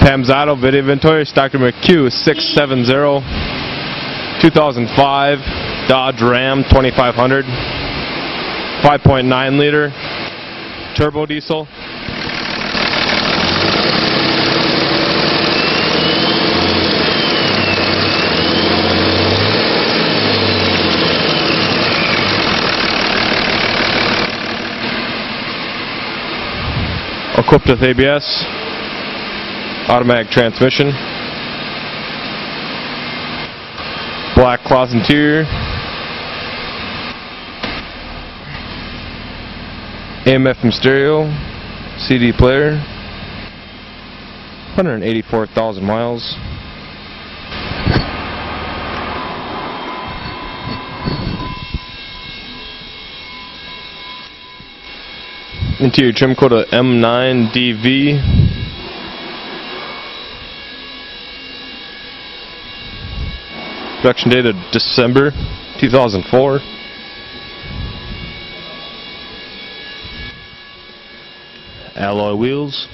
Pamzado video inventory, stock number Q0670, 2005 Dodge Ram 2500, 5.9 liter turbo diesel. Equipped with ABS, automatic transmission, black cloth interior, AM/FM stereo, CD player, 184,000 miles. Interior trim code of M9DV. Production date of December 2004. Alloy wheels.